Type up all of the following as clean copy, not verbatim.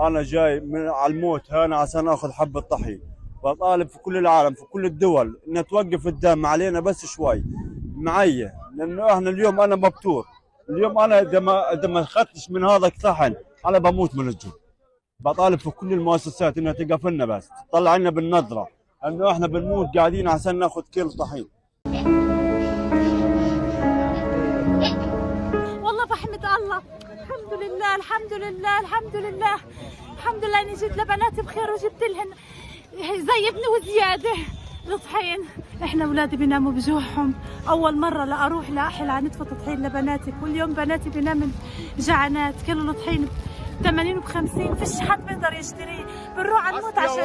انا جاي من على الموت هنا عشان اخذ حبه طحين. بطالب في كل العالم في كل الدول انها توقف الدم علينا بس شوي معي، لانه احنا اليوم انا مبتور. اليوم انا اذا ما اخذتش من هذا الطحن انا بموت من الجوع. بطالب في كل المؤسسات انها تقف لنا بس تطلع لنا بالنظره انه احنا بنموت قاعدين عشان ناخذ كيلو طحين. والله بحمد الله، الحمد لله الحمد لله الحمد لله الحمد لله اني جيت لبناتي بخير وجبت لهن زي ابني وزياده الطحين. احنا اولادي بيناموا بجوعهم، اول مره لا اروح لا احل عن نتفه طحين لبناتي. كل يوم بناتي بيناموا جعانات، كيلو الطحين 80 و50 فيش حد بيقدر يشتريه. بنروح على نموت عشان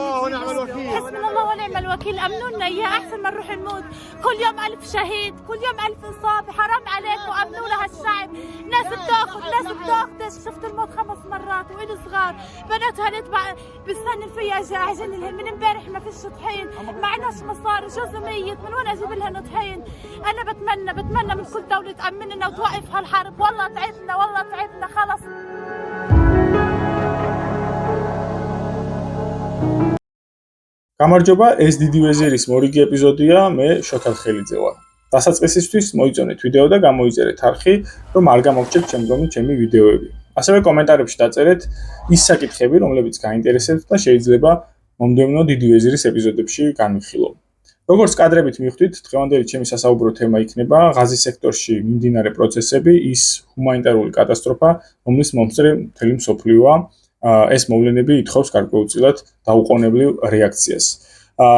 حسبنا الله ونعم الوكيل. امنوا لنا اياه احسن ما نروح نموت. كل يوم 1000 شهيد، كل يوم 1000 اصابه. حرام عليكم، امنوا لها الشعب. ناس بتاخذ ناس بتاخذ. شفت الموت 5 مرات والي صغار بناتها نتبع بستنى فيها جاهزين لهم. من امبارح ما فيش طحين، معناش مصاري، جوزي ميت، من وين اجيب لها طحين؟ انا بتمنى من كل دوله تامننا وتوقف هالحرب. والله تعبنا والله تعبنا خلص. გამარჯობა, ეს დიდი ვეზირის მორიგი ეპიზოდია, მე შოთარ ხელიძე ვარ. დასაწყისისთვის მოიწონეთ ვიდეო და გამოიწერეთ არხი, რომ არ გამოგჭირთ შემდგომი ჩემი ვიდეოები. ასევე კომენტარებში დაწერეთ ის საკითხები, რომლებიც გაინტერესებთ და შეიძლება მომდევნო დიდი ვეზირის ეპიზოდებში განვიხილო. როგორც კადრებით მიხვდით, დღევანდელი ჩემი სასაუბრო თემა იქნება ღაზის სექტორში მიმდინარე პროცესები, ის ჰუმანიტარული კატასტროფა, რომლის მომსწრე მთელი მსოფლიოა. ეს მოვლენები ითხოვს გარკვეულწილად დაუყოვნებლივ რეაქციას.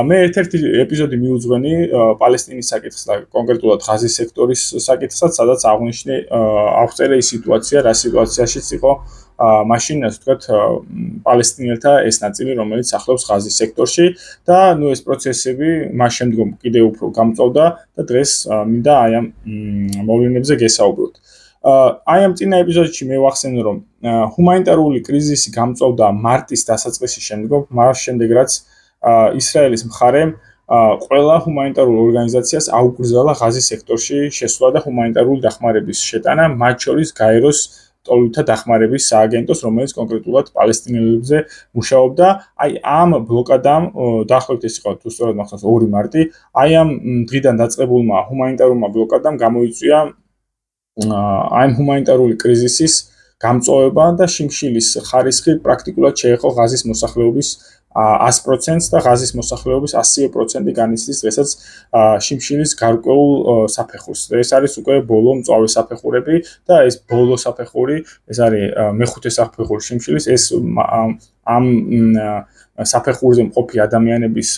მე ერთ-ერთი ეპიზოდი მიუძღვენი პალესტინის საკითხს და კონკრეტულად ღაზის სექტორის საკითხსაც, სადაც აღწერე ის სიტუაცია, რა სიტუაციაშიც იყო მაშინ, ასე ვთქვათ, პალესტინელთა ეს ნაწილი, რომელიც სახლობს ღაზის სექტორში და ეს პროცესები მას შემდგომ კიდევ უფრო გამწვავდა და დღეს მინდა აი ამ მოვლენებზე გესაუბროთ. აი ამ წინა ეპიზოდში მე ვახსენე, რომ ჰუმანიტარული კრიზისი გამწვავდა მარტის დასაწყისის შემდგომ, მას შემდეგ რაც ისრაელის მხარემ ყველა ჰუმანიტარულ ორგანიზაციას აუკრძალა ღაზის სექტორში შესვლა და ჰუმანიტარული დახმარების შეტანა, მათ შორის გაეროს ტოლთა დახმარების სააგენტოს, რომელიც კონკრეტულად პალესტინელებზე მუშაობდა. აი ამ ბლოკადამ, დაახლოებით ეს იყო თუ სწორად მახსოვს 2 მარტი, აი ამ დღიდან დაწყებულმა ჰუმანიტარულმა ბლოკადამ გამოიწვია აი ამ ჰუმანიტარული კრიზისის გამწვავება და შიმშილის ხარისხი პრაქტიკულად შეეხო ღაზის მოსახლეობის 100%-ს და ღაზის მოსახლეობის 100% განიცდის დღესაც შიმშილის გარკვეულ საფეხურს. ეს არის უკვე ბოლო მწვავე საფეხურები და ეს ბოლო საფეხური, ეს არის მეხუთე საფეხური შიმშილის, ეს ამ საფეხურზე მყოფი ადამიანების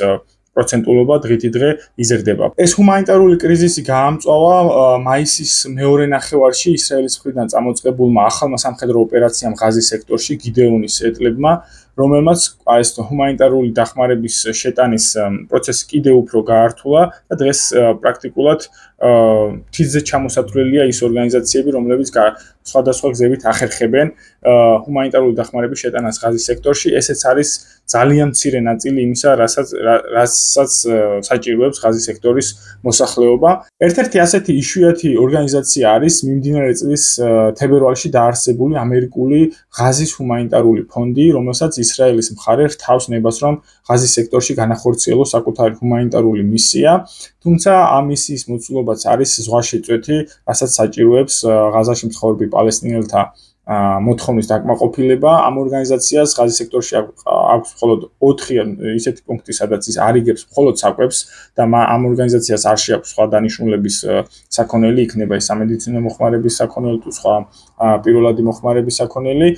პროცენტულობა დღითიდღე იზრდება. ეს ჰუმანიტარული კრიზისი გაამწვავა მაისის მეორე ნახევარში ისრაელის მხრიდან წამოწყებულმა ახალმა სამხედრო ოპერაციამ ღაზის სექტორში გიდეონის ეტლებმა, რომელმაც ეს ჰუმანიტარული დახმარების შეტანის პროცესი კიდევ უფრო გაართულა და დღეს პრაქტიკულად თითზე ჩამოსათვლელია ის ორგანიზაციები, რომლებიც სხვადასხვა გზებით ახერხებენ ჰუმანიტარული დახმარების შეტანას ღაზის სექტორში. ესეც არის ძალიან მცირე ნაწილი იმისა, რასაც საჭიროებს ღაზის სექტორის მოსახლეობა. ერთ-ერთი ასეთი იშვიათი ორგანიზაცია არის მიმდინარე წლის თებერვალში დაარსებული ამერიკული ღაზის ჰუმანიტარული ფონდი, რომელსაც ისრაელის მხარე რთავს ნებას, რომ ღაზის სექტორში განახორციელოს საკუთარი ჰუმანიტარული მისია, თუმცა ამ მისიის მოცულობაც არის ზღვაში წვეთი, რასაც საჭიროებს ღაზაში მცხოვრები პალესტინელთა მოთხოვნის დაკმაყოფილება. ამ ორგანიზაციას ღაზის სექტორში აქვს მხოლოდ 4 ისეთი პუნქტი, სადაც ის არიგებს მხოლოდ საკვებს და ამ ორგანიზაციას არ შეაქვს სხვა დანიშნულების საქონელი, იქნება ის სამედიცინო მოხმარების საქონელი თუ სხვა პირველადი მოხმარების საქონელი.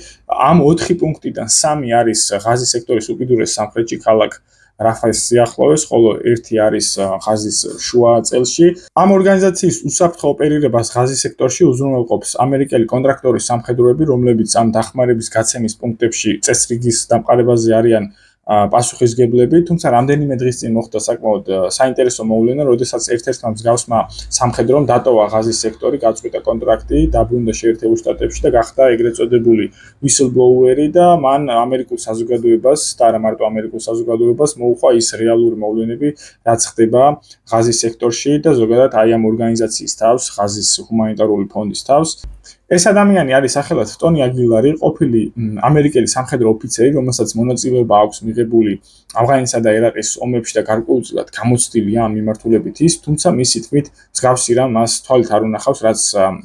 ამ 4 პუნქტიდან 3 არის ღაზის სექტორის უკიდურეს სამხრეთში ქალაქ რაფას სიახლოვეს, ხოლო ერთი არის ღაზის შუა წელში. ამ ორგანიზაციის უსაფრთხო ოპერირებას ღაზის სექტორში უზრუნველყოფს ამერიკელი კონტრაქტორის სამხედროები, რომლებიც ამ დახმარების გაცემის პუნქტებში წესრიგის დამყარებაზე არიან პასუხისგებლები, თუმცა რამდენიმე დღის წინ მოხდა საკმაოდ საინტერესო მოვლენა, როდესაც ერთ-ერთმა მსგავსმა სამხედრომ დატოვა ღაზის სექტორი, გაწყვიტა კონტრაქტი, დაბრუნდა შეერთებულ შტატებში და გახდა ეგრეთ წოდებული whistleblower-ი და მან ამერიკულ საზოგადოებას და არა მარტო ამერიკულ საზოგადოებას მოუხვა ის რეალური მოვლენები, რაც ხდება ღაზის სექტორში და ზოგადად აი ამ ორგანიზაციის თავს, ღაზის ჰუმანიტარული ფონდის თავს. ეს ადამიანი არის სახელად ტონი აგილარი, ყოფილი ამერიკელი სამხედრო ოფიცერი, რომელსაც მონაწილეობა აქვს მიღებული ავღანეთსა და ერაყის ომებში და გარკვეულწილად გამოცდილია ამ მიმართულებით ის, თუმცა მისი თქმით, მსგავსი რამ მას თვალით არ უნახავს, რაც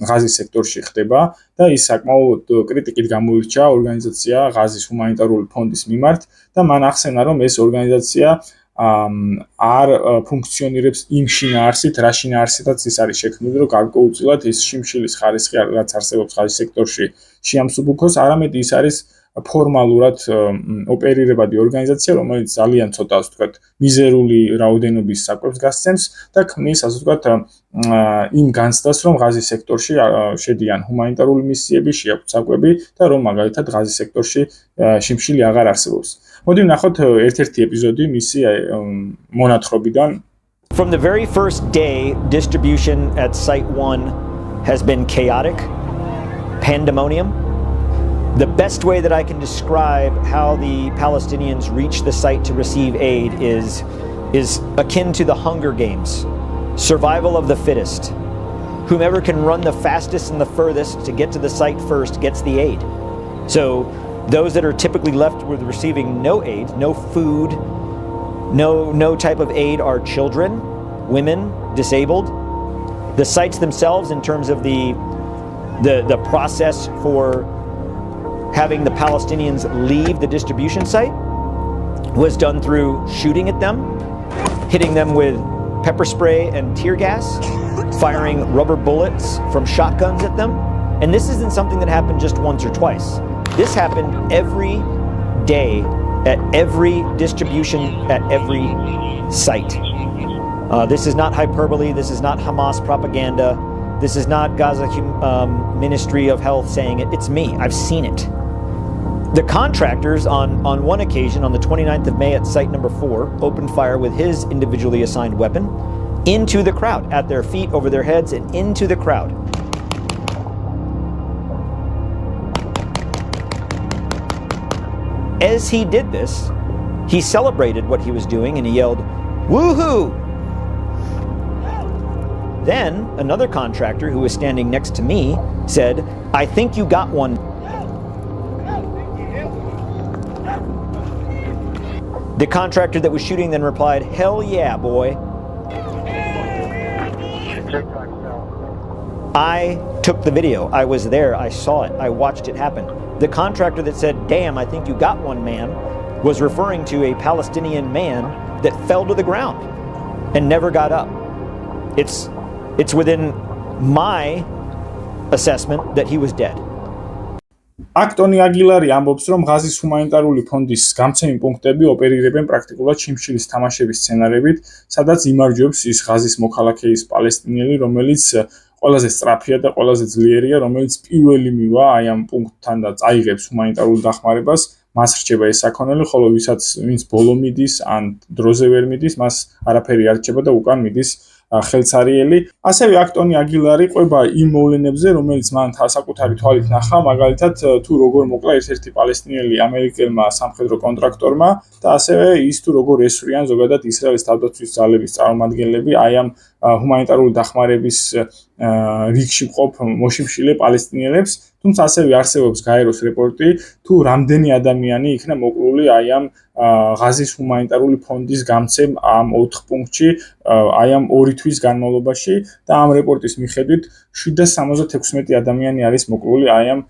ღაზის სექტორში ხდება და ის საკმაოდ კრიტიკით გამოირჩა ორგანიზაცია ღაზის ჰუმანიტარული ფონდის მიმართ და მან ახსენა, რომ ეს ორგანიზაცია არ ფუნქციონირებს იმ შინაარსით, რა შინაარსითაც ის არის შექმნილი, რომ გარკვეულწილად ის შიმშილის ხარისხი რაც არსებობს ღაზის სექტორში შეამსუბუქოს, არამედ ის არის ფორმალურად ოპერირებადი ორგანიზაცია, რომელიც ძალიან ცოტა, ასე ვთქვათ, მიზერული რაოდენობის საკვებს გასცემს და ქმნის, ასე ვთქვათ, იმ განცდას, რომ ღაზის სექტორში შედიან ჰუმანიტარული მისიები, შეაქვთ საკვები და რომ მაგალითად ღაზის სექტორში შიმშილი აღარ არსებობს. მოდი ვნახოთ ერთ-ერთი ეპიზოდი მისი მონათხრობიდან. From the very first day, distribution at Site 1 has been chaotic, pandemonium. The best way that I can describe how the Palestinians reach the site to receive aid is akin to the Hunger Games. Survival of the fittest. Whomever can run the fastest and the furthest to get to the site first gets the aid. So those that are typically left with receiving no aid, no food, no type of aid are children, women, disabled. The sites themselves, in terms of the process for having the Palestinians leave the distribution site, was done through shooting at them, hitting them with pepper spray and tear gas, firing rubber bullets from shotguns at them. And this isn't something that happened just once or twice. This happened every day at every distribution at every site. This is not hyperbole. This is not Hamas propaganda. This is not Gaza Ministry of Health saying it. It's me. I've seen it. The contractors on one occasion, on the 29th of May at site number 4, opened fire with his individually assigned weapon into the crowd, at their feet, over their heads, and into the crowd. As he did this, he celebrated what he was doing and he yelled, "Woohoo!" Then another contractor who was standing next to me said, "I think you got one." The contractor that was shooting then replied, "Hell yeah, boy." I took the video. I was there. I saw it. I watched it happen. The contractor that said, "Damn, I think you got one, man," was referring to a Palestinian man that fell to the ground and never got up. It's within my assessment that he was dead. აქ ტონი აგილარი ამბობს, რომ ღაზის ჰუმანიტარული ფონდის გამცემი პუნქტები ოპერირებენ პრაქტიკულად შიმშილის თამაშების სცენარებით, სადაც იმარჯვებს ის ღაზის მოქალაქე ის პალესტინელი, რომელიც ყველაზე სწრაფია და ყველაზე ძლიერია, რომელიც პირველი მივა აი ამ პუნქტთან და წაიღებს ჰუმანიტარულ დახმარებას, მას რჩება ეს საქონელი, ხოლო ვინც ბოლო მიდის ან დროზე ვერ მიდის, მას არაფერი არ რჩება და უკან მიდის ხელცარიელი. ასევე აქ ტონი აგილარი ყვება იმ მოვლენებზე, რომელიც მან საკუთარი თვალით ნახა, მაგალითად თუ როგორ მოკლა ერთ-ერთი პალესტინელი ამერიკელმა სამხედრო კონტრაქტორმა და ასევე ის თუ როგორ ესვრიან ზოგადად ისრაელის თავდაცვის ძალების წარმომადგენლები აი ამ ჰუმანიტარული დახმარების რიგში მყოფ მოშიმშილე პალესტინელებს, თუმცა ასევე არსებობს გაეროს რეპორტი თუ რამდენი ადამიანი იქნა მოკლული აი ამ ღაზის ჰუმანიტარული ფონდის გამცემ ამ 4 პუნქტში აი ამ 2 თვის განმავლობაში და ამ რეპორტის მიხედვით 776 ადამიანი არის მოკლული აი ამ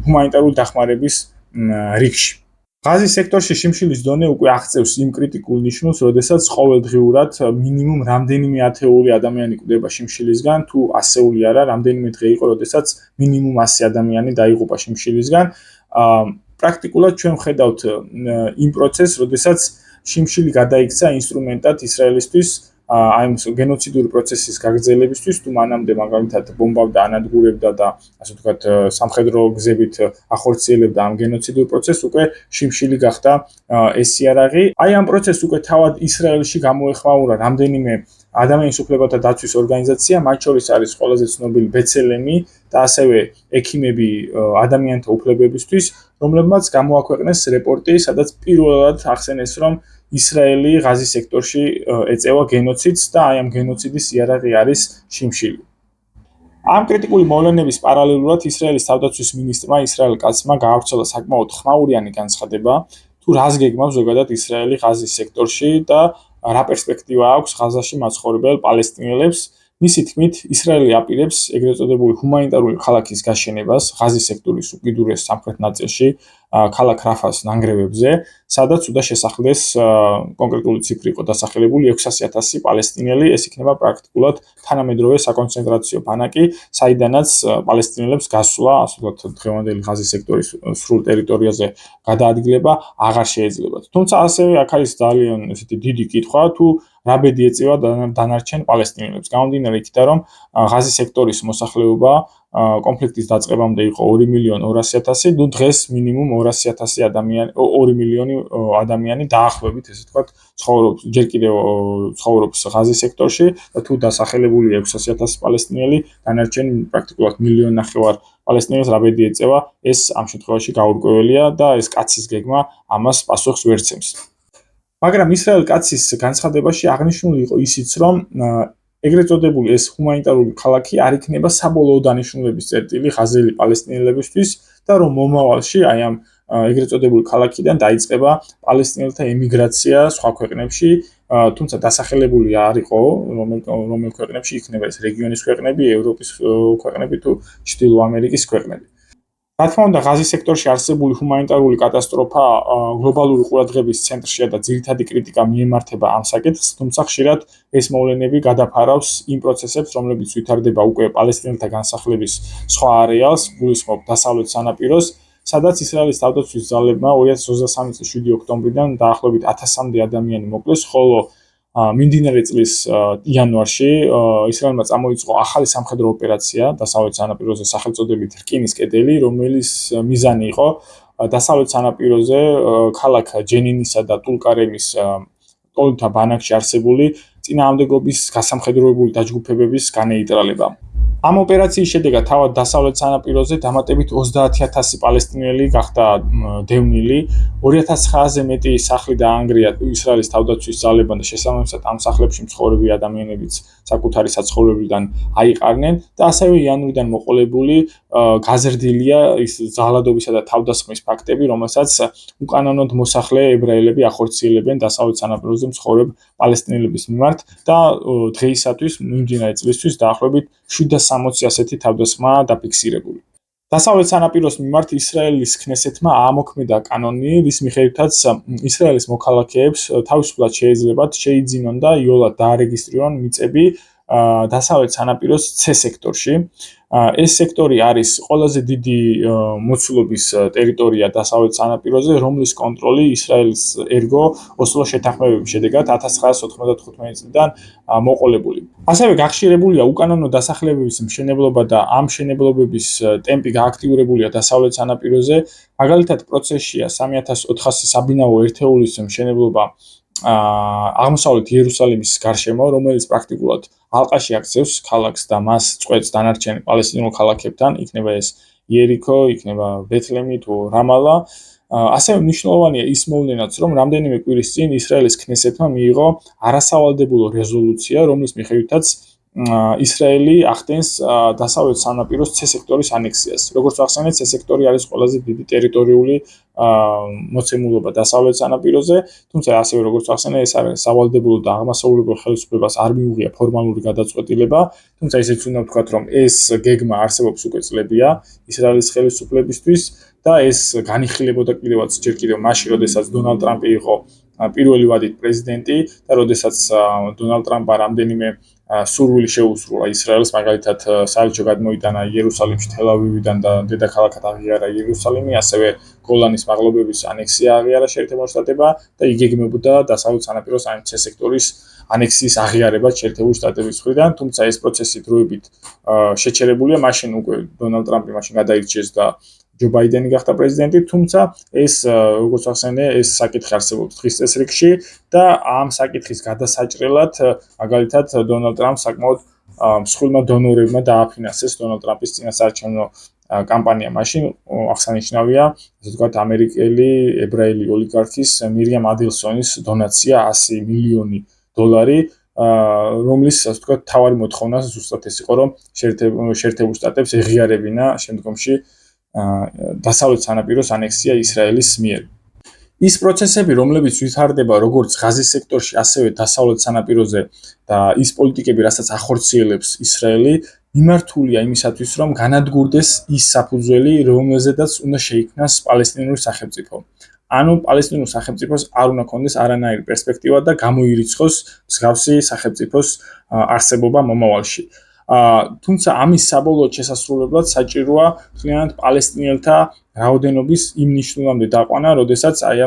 ჰუმანიტარული დახმარების რიგში. ღაზის სექტორში შიმშილის დონე უკვე აღწევს იმ კრიტიკულ ნიშნულს, როდესაც ყოველდღიურად მინიმუმ რამდენიმე ათეული ადამიანი კვდება შიმშილისგან, თუ ასეული არა, რამდენიმე დღე იყო, როდესაც მინიმუმ 100 ადამიანი დაიღუპა შიმშილისგან. პრაქტიკულად ჩვენ ვხედავთ იმ პროცესს, როდესაც შიმშილი გადაიქცა ინსტრუმენტად ისრაელისთვის აი ამ გენოციდური პროცესის გაგრძელებისთვის, თუ მანამდე მაგალითად ბომბავდა, ანადგურებდა და ასე ვთქვათ სამხედრო გზებით ახორციელებდა ამ გენოციდურ პროცესს, უკვე შიმშილი გახდა ეს იარაღი. აი ამ პროცესს უკვე თავად ისრაელში გამოეხმაურა რამდენიმე ადამიანის უფლებათა დაცვის ორგანიზაცია, მათ შორის არის ყველაზე ცნობილი ბეცელემი და ასევე ექიმები ადამიანთა უფლებებისთვის, რომლებმაც გამოაქვეყნეს რეპორტი, სადაც პირველად ახსენეს, რომ ისრაელი ღაზის სექტორში ეწევა გენოციდს და აი ამ გენოციდის იარაღი არის შიმშილი. ამ კრიტიკული მოვლენების პარალელურად ისრაელის თავდაცვის მინისტრმა ისრაელ კაცმა გაავრცელა საკმაოდ ხმაურიანი განცხადება თუ რას გეგმავს ზოგადად ისრაელი ღაზის სექტორში და რა პერსპექტივა აქვს ღაზაში მაცხოვრებელ პალესტინელებს. მისი თქმით, ისრაელი აპირებს ეგრეთ წოდებული ჰუმანიტარული ქალაქის გაშენებას ღაზის სექტორის უკიდურეს სამხრეთ ნაწილში, ქალაქ რაფას ნანგრევებზე, სადაც უნდა შესახლდეს კონკრეტული ციფრი იყო დასახელებული 600,000 პალესტინელი, ეს იქნება პრაქტიკულად თანამედროვე საკონცენტრაციო ბანაკი, საიდანაც პალესტინელებს გასვლა, ასე ვთქვათ, დღევანდელი ღაზის სექტორის სრულ ტერიტორიაზე გადაადგილება აღარ შეიძლებათ. თუმცა ასევე აქ არის ძალიან ესეთი დიდი კითხვა, თუ რა ბედი ეწევა დანარჩენ პალესტინელებს. გამომდინარე იქიდან, რომ ღაზის სექტორის მოსახლეობა კონფლიქტის დაწყებამდე იყო 2,200,000, ნუ დღეს მინიმუმ 200,000 ადამიანი, 2 მილიონი ადამიანი დაახლოებით, ესე ვთქვათ, ცხოვრობს, ჯერ კიდევ ცხოვრობს ღაზის სექტორში და თუ დასახელებულია 600,000 პალესტინელი, დანარჩენი პრაქტიკულად 1,5 მილიონი პალესტინელს რა ბედი ეწევა, ეს ამ შემთხვევაში გაურკვეველია და ეს კაცის გეგმა ამას პასუხს ვერ ცემს. მაგრამ ისრაელ კაცის განცხადებაში აღნიშნული იყო ისიც, რომ ეგრეთ წოდებული ეს ჰუმანიტარული ქალაქი არ იქნება საბოლოო დანიშნულების წერტილი ღაზელი პალესტინელებისთვის და რომ მომავალში აი ამ ეგრეთ წოდებული ქალაქიდან დაიწყება პალესტინელთა ემიგრაცია სხვა ქვეყნებში, თუმცა დასახელებული არ იყო რომელ ქვეყნებში იქნება ეს რეგიონის ქვეყნები, ევროპის ქვეყნები თუ ჩრდილო ამერიკის ქვეყნები. რა თქმა უნდა, ღაზის სექტორში არსებული ჰუმანიტარული კატასტროფა გლობალური ყურადღების ცენტრშია და ძირითადი კრიტიკა მიემართება ამ საკითხს, თუმცა ხშირად ეს მოვლენები გადაფარავს იმ პროცესებს, რომლებიც ვითარდება უკვე პალესტინელთა განსახლების სხვა არეალს, გულისხმობ დასავლეთ სანაპიროს, სადაც ისრაელის თავდაცვის ძალებმა 2023 წლის 7 ოქტომბრიდან დაახლოებით 1000-მდე ადამიანი მოკლეს, ხოლო მიმდინარე წლის იანვარში ისრაელმა წამოიწყო ახალი სამხედრო ოპერაცია დასავლეთ სანაპიროზე სახელწოდებით რკინის კედელი, რომელიც მიზანი იყო დასავლეთ სანაპიროზე ქალაქ ჯენინისა და ტულკარემის ტოლთა ბანაკში არსებული წინააღმდეგობის გასამხედროებული დაჯგუფებების განეიტრალება. ამ ოპერაციის შედეგად თავად დასავლეთ სანაპიროზე დამატებით 30,000 პალესტინელი გახდა დევნილი, 2,900-ზე მეტი სახლი დაანგრია ისრაელის თავდაცვის ძალებმა და შესაბამისად ამ სახლებში მცხოვრები ადამიანებიც საკუთარი საცხოვრებელიდან აიყარნენ და ასევე იანვრიდან მოყოლებული გაზრდილია ის ზაღლადობისა და თავდასხმის ფაქტები, რომელსაც უკანონოდ მოსახლე ებრაელები ახორციელებენ დასავლეთ სანაპიროზე მცხოვრებ პალესტინელების მიმართ და დღეისათვის მიმდინარე წლისთვის დაახლოებით 760 ასეთი თავდასხმა დაფიქსირებული. დასავლეთ სანაპიროს მიმართ ისრაელის ქნესეთმა აამოქმედა კანონი, რის მიხედვითაც ისრაელის მოქალაქეებს თავისუფლად შეიძლებათ შეიძინონ და იოლად დაარეგისტრირონ მიწები დასავლეთ სანაპიროს C სექტორში. ეს სექტორი არის ყველაზე დიდი მოცულობის ტერიტორია დასავლეთ სანაპიროზე, რომლის კონტროლი ისრაელის ერგო ოსლოს შეთანხმებების შედეგად 1995 წლიდან მოყოლებული. ასევე გახშირებულია უკანონო დასახლებების მშენებლობა და ამ მშენებლობების ტემპი გააქტიურებულია დასავლეთ სანაპიროზე. მაგალითად, პროცესშია 3400 საბინაო ერთეულის მშენებლობა აღმოსავლეთ იერუსალიმის გარშემო, რომელიც პრაქტიკულად ალყაში აქცევს ქალაქს და მას წყვეტს დანარჩენ პალესტინელ ქალაქებთან, იქნება ეს იერიქო, იქნება ბეთლემი თუ რამალა. ასევე მნიშვნელოვანია ის მოვლენაც, რომ რამდენიმე კვირის წინ ისრაელის ქნესეთმა მიიღო არასავალდებულო რეზოლუცია, რომლის მიხედვითაც ისრაელი ახდენს დასავლეთ სანაპიროს C სექტორის ანექსიას. როგორც ახსენეთ, C სექტორი არის ყველაზე დიდი ტერიტორიული მოცემულობა დასავლეთ სანაპიროზე, თუმცა ასევე როგორც ახსენე, ეს არის სავალდებულო და აღმასრულებელ ხელისუფლებას არ მიუღია ფორმალური გადაწყვეტილება, თუმცა ისიც უნდა ვთქვათ, რომ ეს გეგმა არსებობს უკვე წლებია ისრაელის ხელისუფლებისთვის და ეს განიხილებოდა კიდევაც ჯერ კიდევ მაშინ, როდესაც დონალდ ტრამპი იყო პირველი ვადით პრეზიდენტი და როდესაც დონალდ ტრამპმა რამდენიმე სურვილი შეუსრულა ისრაელს, მაგალითად საელჩო გადმოიტანა იერუსალიმში, თელ-ავივიდან და დედაქალაქად აღიარა იერუსალიმი, ასევე გოლანის მაღლობების ანექსია აღიარა შეერთებულ შტატებმა და იგეგმებოდა დასავლეთ სანაპიროს ამ C სექტორის ანექსიის აღიარება შეერთებულ შტატების მხრიდან, თუმცა ეს პროცესი დროებით შეჩერებულია, მაშინ უკვე დონალდ ტრამპი მაშინ გადაირჩიეს და ჯო ბაიდენი გახდა პრეზიდენტი, თუმცა ეს როგორც ახსენე, ეს საკითხი არსებობს დღის წესრიგში და ამ საკითხის გადასაჭრელად მაგალითად დონალდ ტრამპს საკმაოდ მსხვილმა დონორებმა დააფინანსეს დონალდ ტრამპის წინასაარჩევნო კამპანია. მაშინ აღსანიშნავია, ასე ვთქვათ, ამერიკელი ებრაელი ოლიგარქის მირიამ ადელსონის დონაცია $100 მილიონი, რომლის ასე ვთქვათ თავარი მოთხოვნა ზუსტად ეს იყო რომ შეერთებულ შტატებს ეღიარებინა შემდგომში დასავლეთ სანაპიროს ანექსია ისრაელის მიერ. ის პროცესები, რომლებიც ვითარდება როგორც ღაზის სექტორში, ასევე დასავლეთ სანაპიროზე და ის პოლიტიკები, რასაც ახორციელებს ისრაელი, მიმართულია იმისათვის, რომ განადგურდეს ის საფუძველი, რომელზედაც უნდა შეიქმნას პალესტინური სახელმწიფო. ანუ პალესტინურ სახელმწიფოს არ უნდა ქონდეს არანაირი პერსპექტივა და გამოირიცხოს მსგავსი სახელმწიფოს არსებობა მომავალში. თუმცა ამის საბოლოო შესასრულებლად საჭიროა მთლიანად პალესტინელთა რაოდენობის იმ ნიშნულამდე დაყვანა, როდესაც აი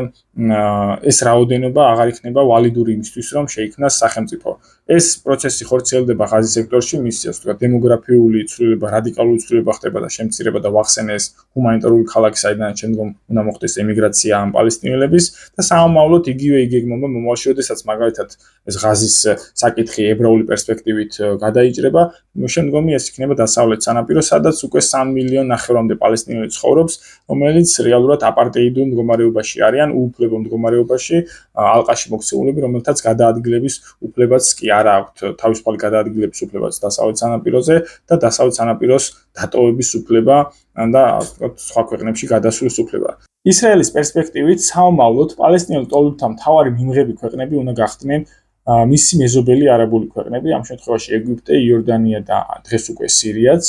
ეს რაოდენობა აღარ იქნება ვალიდური იმისთვის, რომ შეიქმნას სახელმწიფო. ეს პროცესი ხორციელდება ღაზის სექტორში, მის ასე ვთქვათ, დემოგრაფიული ცვლილება, რადიკალური ცვლილება ხდება და შემცირება და ვახსენეს ჰუმანიტარული ქალაქი, საიდანაც შემდგომ უნდა მოხდეს ემიგრაცია ამ პალესტინელების და სამომავლოდ იგივე იგეგმობა მომავალში, როდესაც მაგალითად ეს ღაზის საკითხი ებრაული პერსპექტივით გადაიჭრება, შემდგომი ეს იქნება დასავლეთ სანაპირო, სადაც უკვე 3 მილიონი ნახევრამდე პალესტინელი ცხოვრობს, რომელიც რეალურად აპარტეიდულ მდგომარეობაში არიან, უუფლებო მდგომარეობაში, ალყაში მოქცეულები, რომელთაც გადაადგილების უფლებაც კი არ აქვთ, თავისუფალი გადაადგილების უფლებაც დასავლეთ სანაპიროზე და დასავლეთ სანაპიროს დატოვების უფლება და სხვა ქვეყნებში გადასვლის უფლება. ისრაელის პერსპექტივით სამომავლოდ პალესტინელ ტოლობთა მთავარი მიმღები ქვეყნები უნდა გახდნენ მისი მეზობელი არაბული ქვეყნები, ამ შემთხვევაში ეგვიპტე, იორდანია და დღეს უკვე სირიაც.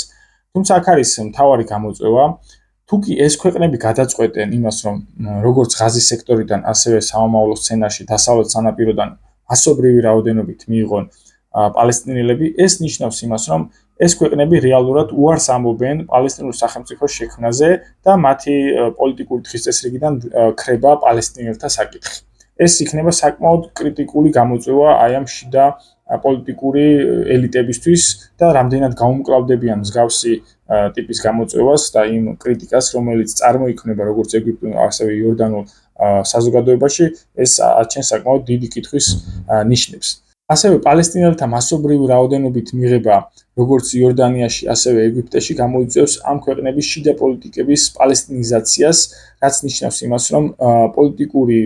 თუმცა აქ არის მთავარი გამოწვევა, თუკი ეს ქვეყნები გადაწყვეტენ იმას, რომ როგორც ღაზის სექტორიდან, ასევე სამომავლო სცენარში დასავლეთ სანაპიროდან მასობრივი რაოდენობით მიიღონ პალესტინელები, ეს ნიშნავს იმას, რომ ეს ქვეყნები რეალურად უარს ამბობენ პალესტინურ სახელმწიფოს შექმნაზე და მათი პოლიტიკური დღესდღეობიდან ქრება პალესტინელთა საკითხი. ეს იქნება საკმაოდ კრიტიკული გამოწვევა აი ამ შიდა პოლიტიკური ელიტებისთვის და რამდენად გაუმკლავდებიან მსგავსი ტიპის გამოწვევას და იმ კრიტიკას, რომელიც წარმოიქმნება როგორც ეგვიპტურ, ასევე იორდანულ საზოგადოებაში, ეს აჩენს საკმაოდ დიდი კითხვის ნიშნებს. ასევე პალესტინელთა მასობრივი რაოდენობით მიღება როგორც იორდანიაში, ასევე ეგვიპტეში გამოიწვევს ამ ქვეყნების შიდა პოლიტიკების პალესტინიზაციას, რაც ნიშნავს იმას, რომ პოლიტიკური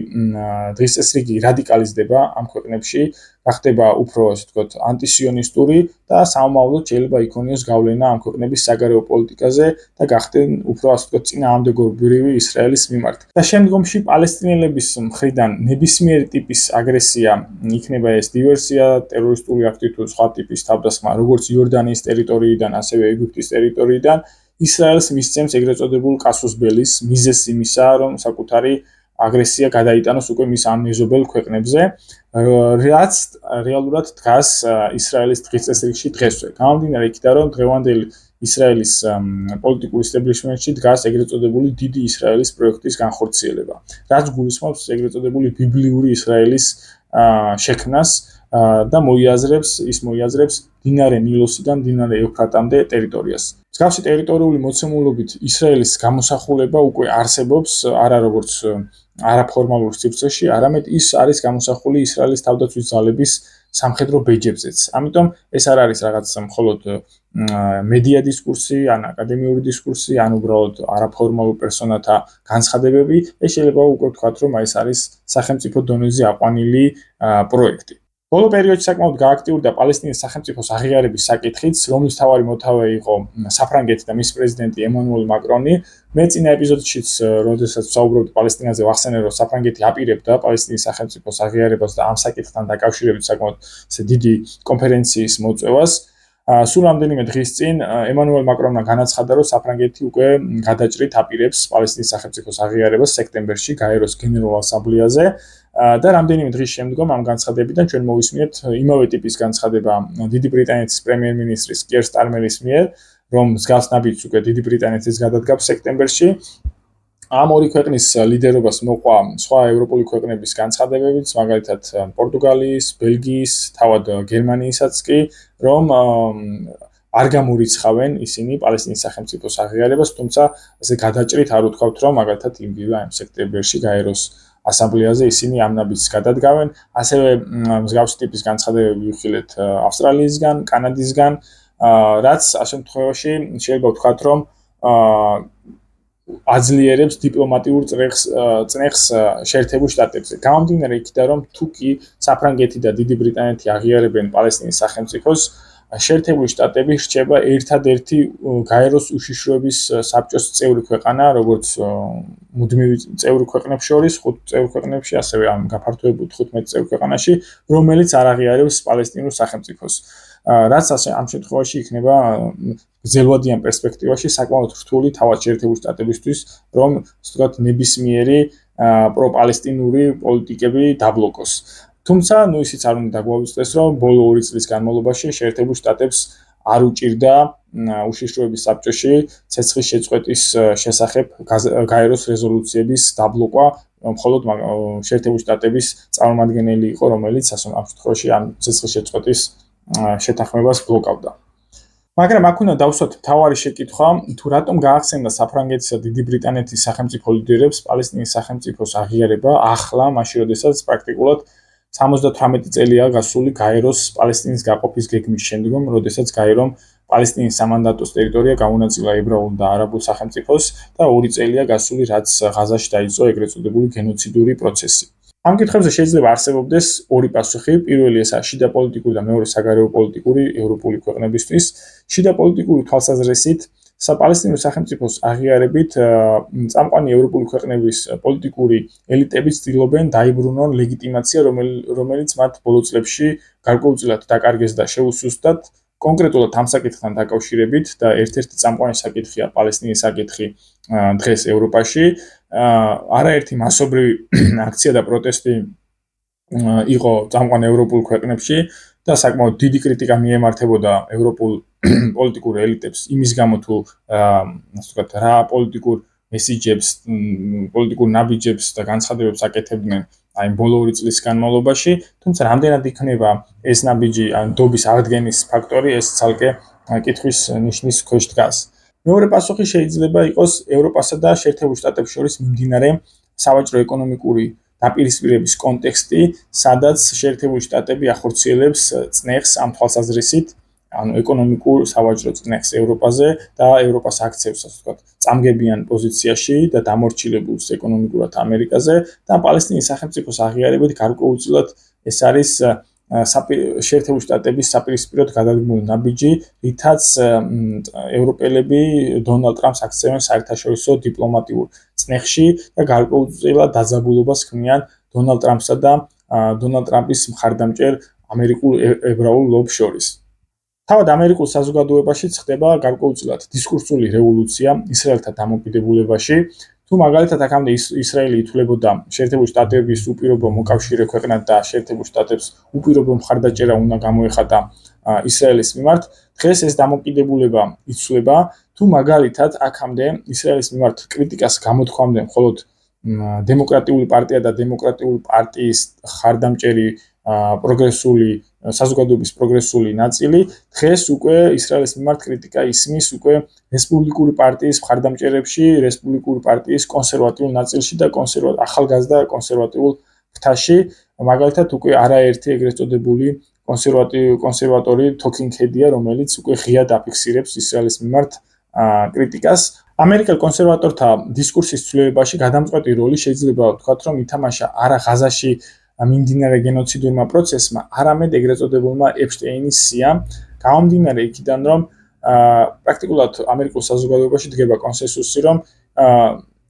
დღესდღეობრივი რადიკალიზდება ამ ქვეყნებში, გახდება უფრო, ასე ვთქვათ, ანტისიონისტური და სამომავლოდ შეიძლება იქონიოს გავლენა ამ ქვეყნების საგარეო პოლიტიკაზე და გახდნენ უფრო, ასე ვთქვათ, წინააღმდეგობრივი ისრაელის მიმართ. და შემდგომში პალესტინელების მხრიდან ნებისმიერი ტიპის აგრესია, იქნება ეს დივერსია, ტერორისტული აქტი თუ სხვა ტიპის თავდასხმა, როგორც იორდანიის ტერიტორიიდან, ასევე ეგვიპტის ტერიტორიიდან, ისრაელს მისცემს ეგრეთ წოდებულ კასუს ბელის მიზეზს იმისა, რომ საკუთარი აგრესია გადაიტანოს უკვე მის ამ მეზობელ ქვეყნებზე, რაც რეალურად დგას ისრაელის დღესდღეობაში დღესვე. გამომდინარე იქიდან, რომ დღევანდელი ისრაელის პოლიტიკურ ისტაბლიშმენტში დგას ეგრეთ წოდებული დიდი ისრაელის პროექტის განხორციელება, რაც გულისხმობს ეგრეთ წოდებული ბიბლიური ისრაელის შექმნას და მოიაზრებს მდინარე ნილოსიდან მდინარე ევფრატამდე ტერიტორიას. მსგავსი ტერიტორიული მოცემულობით ისრაელის გამოსახულება უკვე არსებობს არა როგორც არაფორმალურ სივრცეში, არამედ ის არის გამოსახული ისრაელის თავდაცვის ძალების სამხედრო ბეჯებზეც. ამიტომ ეს არ არის რაღაც მხოლოდ მედია დისკურსი, ან აკადემიური დისკურსი, ან უბრალოდ არაფორმალურ პერსონათა განცხადებები, ეს შეიძლება უკვე ვთქვათ, რომ ეს არის სახელმწიფო დონეზე აყვანილი პროექტი. ბოლო პერიოდში საკმაოდ გააქტიურდა პალესტინის სახელმწიფოს აღიარების საკითხიც, რომლის მთავარი მოთავე იყო საფრანგეთი და მის პრეზიდენტი ემანუელ მაკრონი. მე წინა ეპიზოდშიც, როდესაც ვსაუბრობდი პალესტინაზე, ვახსენე, რომ საფრანგეთი აპირებდა პალესტინის სახელმწიფოს აღიარებას და ამ საკითხთან დაკავშირებით საკმაოდ დიდი კონფერენციის მოწვევას. სულ რამდენიმე დღის წინ ემანუელ მაკრონმა განაცხადა, რომ საფრანგეთი უკვე გადაჭრით აპირებს პალესტინის სახელმწიფოს აღიარებას სექტემბერში გაეროს გენერალურ ასამბლეაზე. და რამდენიმე დღის შემდგომ ამ განცხადებიდან ჩვენ მოვისმინეთ იმავე ტიპის განცხადება დიდი ბრიტანეთის პრემიერ-მინისტრის კიერ სტარმერის მიერ, რომ მსგავს ნაბიჯს უკვე დიდი ბრიტანეთის გადადგამს სექტემბერში. ამ ორი ქვეყნის ლიდერობას მოყვა სხვა ევროპული ქვეყნების განცხადებებიც, მაგალითად პორტუგალიის, ბელგიის, თავად გერმანიისაც კი, რომ არ გამორიცხავენ ისინი პალესტინის სახელმწიფოს აღიარებას, თუმცა ასე გადაჭრით არ უთქვათ, რომ მაგალითად იმდივე სექტემბერში გაეროს ასამბლეაზე ისინი ამ ნაბიჯს გადადგავენ, ასევე მსგავსი ტიპის განცხადებები ვიხილეთ ავსტრალიისგან, კანადისგან, რაც ამ შემთხვევაში შეიძლება ვთქვათ, რომ აძლიერებს დიპლომატიურ წნეხს შეერთებულ შტატებზე. გამომდინარე იქიდან, რომ თუ კი საფრანგეთი და დიდი ბრიტანეთი აღიარებენ პალესტინის სახელმწიფოს, შეერთებული შტატები რჩება ერთადერთი გაეროს უშიშროების საბჭოს წევრი ქვეყანა, როგორც მუდმივი წევრი ქვეყნებს შორის, 5 წევრი ქვეყნებში, ასევე ამ გაფართოებულ 15 წევრი ქვეყანაში, რომელიც არ აღიარებს პალესტინურ სახელმწიფოს. რაც ამ შემთხვევაში იქნება გრძელვადიან პერსპექტივაში საკმაოდ რთული თავად შეერთებული შტატებისთვის, რომ ასე ვთქვათ, ნებისმიერი პროპალესტინური პოლიტიკები დაბლოკოს. თუმცა, ისიც არ უნდა დაგვაუწყდეს, რომ ბოლო 2 წლის განმავლობაში შეერთებულ შტატებს არ უჭირდა უშიშროების საბჭოში ცეცხლის შეწყვეტის შესახებ გაეროს რეზოლუციების დაბლოკვა, მხოლოდ შეერთებული შტატების წარმომადგენელი იყო, რომელიც ამ შემთხვევაში ამ ცეცხლის შეწყვეტის შეთანხმებას ბლოკავდა. მაგრამ აქ უნდა დავსვათ მთავარი შეკითხვა, თუ რატომ გაახსენდა საფრანგეთისა და დიდი ბრიტანეთის სახელმწიფო ლიდერებს პალესტინის სახელმწიფოს აღიარება ახლა, მაშინ როდესაც პრაქტიკულად 78 წელია გასული გაეროს პალესტინის გაყოფის გეგმის შემდგომ, როდესაც გაერომ პალესტინის სამანდატოს ტერიტორია გამონაწილა ებრაულ და არაბულ სახელმწიფოს და 2 წელია გასული, რაც ღაზაში დაიწყო ეგრეთ წოდებული გენოციდური პროცესი. ამ კითხვებზე შეიძლება არსებობდეს ორი პასუხი. პირველი ესაა შიდა პოლიტიკური და მეორე საგარეო პოლიტიკური ევროპული ქვეყნებისთვის. შიდა პოლიტიკური თვალსაზრისით პალესტინურ სახელმწიფოს აღიარებით წამყვანი ევროპული ქვეყნების პოლიტიკური ელიტები ცდილობენ დაიბრუნონ ლეგიტიმაცია, რომელიც მათ ბოლო წლებში გარკვეულწილად დაკარგეს და შეუსუსტად. კონკრეტულად ამ საკითხთან დაკავშირებით და ერთ-ერთი წამყვანი საკითხია პალესტინის საკითხი დღეს ევროპაში. არაერთი მასობრივი აქცია და პროტესტი იყო წამყვან ევროპულ ქვეყნებში და საკმაოდ დიდი კრიტიკა მიემართებოდა ევროპულ პოლიტიკურ ელიტებს იმის გამო თუ ასე ვთქვათ რა პოლიტიკურ მესიჯებს, პოლიტიკურ ნაბიჯებს და განცხადებებს აკეთებდნენ აი ბოლო 2 წლის განმავლობაში, თუმცა რამდენად იქნება ეს ნაბიჯი ან დობის აღდგენის ფაქტორი, ეს ცალკე კითხვის ნიშნის ქვეშ დგას. მეორე პასუხი შეიძლება იყოს ევროპასა და შეერთებულ შტატებს შორის მიმდინარე სავაჭრო ეკონომიკური დაპირისპირების კონტექსტი, სადაც შეერთებული შტატები ახორციელებს წნეხს ამ თვალსაზრისით, ანუ ეკონომიკურ სავაჭრო წნეხს ევროპაზე და ევროპას აქცევს, ასე ვთქვათ, წამგებიან პოზიციაში და დამორჩილებულს ეკონომიკურად ამერიკაზე და პალესტინის სახელმწიფოს აღიარებით გარკვეულწილად ეს არის შეერთებული შტატების საპირისპიროდ გადადგმული ნაბიჯი, რითაც ევროპელები დონალდ ტრამპს აქცევენ საერთაშორისო დიპლომატიურ წნეხში და გარკვეულწილად დაძაბულობას ქმნიან დონალდ ტრამპსა და დონალდ ტრამპის მხარდამჭერ ამერიკულ ებრაულ ლობს შორის. თავად ამერიკულ საზოგადოებაში ხდება გარკვეულწილად დისკურსული რევოლუცია ისრაელთან დამოკიდებულებაში. თუ მაგალითად აქამდე ისრაელი ითვლებოდა შეერთებული შტატების უპირობო მოკავშირე ქვეყნად და შეერთებულ შტატებს უპირობო მხარდაჭერა უნდა გამოეხატა ისრაელის მიმართ, დღეს ეს დამოკიდებულება იცვლება. თუ მაგალითად აქამდე ისრაელის მიმართ კრიტიკას გამოთქვამდნენ მხოლოდ დემოკრატიული პარტია და დემოკრატიული პარტიის ხარდამჭერი პროგრესული საზოგადოების პროგრესული ნაწილი, დღეს უკვე ისრაელის მიმართ კრიტიკა ისმის უკვე რესპუბლიკური პარტიის მხარდამჭერებში, რესპუბლიკური პარტიის კონსერვატიულ ნაწილში და ახალგაზრდა კონსერვატიულ ფრთაში, მაგალითად უკვე არაერთი ეგრეთ წოდებული კონსერვატორი Talking Head-ია, რომელიც უკვე ღიად აფიქსირებს ისრაელის მიმართ კრიტიკას. ამერიკელ კონსერვატორთა დისკურსის ცვლილებაში გადამწყვეტი როლი შეიძლება ვთქვათ, რომ ითამაშა არა ღაზაში მიმდინარე გენოციდურმა პროცესმა, არამედ ეგრეთ წოდებულმა ეპშტეინის სიამ, გამომდინარე იქიდან, რომ პრაქტიკულად ამერიკულ საზოგადოებაში დგება კონსენსუსი, რომ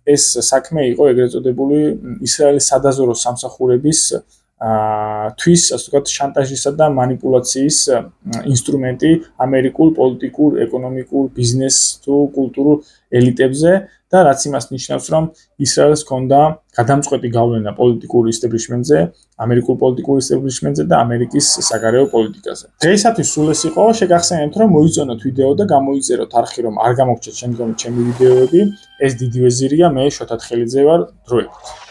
ეს საქმე იყო ეგრეთ წოდებული ისრაელის სადაზვერვო სამსახურების თვის, ასე ვთქვათ, შანტაჟისა და манипуляციის ინსტრუმენტი ამერიკულ პოლიტიკურ, ეკონომიკურ, ბიზნეს თუ კულტურულ ელიტებზე და რაც იმას ნიშნავს, რომ ისრაელს ჰქონდა გადამწყვეტი გავლენა პოლიტიკურ ისტაბლიშმენტზე, ამერიკულ პოლიტიკურ ისტაბლიშმენტზე და ამერიკის საგარეო პოლიტიკაზე. დღეისათვის სულ ეს იყო, შეგახსენებთ, რომ მოიწონოთ ვიდეო და გამოიწეროთ არხი, რომ არ გამოგჩეთ შემდგომი ჩემი ვიდეოები. ეს დიდი ვეზირია, მე შოთა თხელიძე ვარ, დროებით.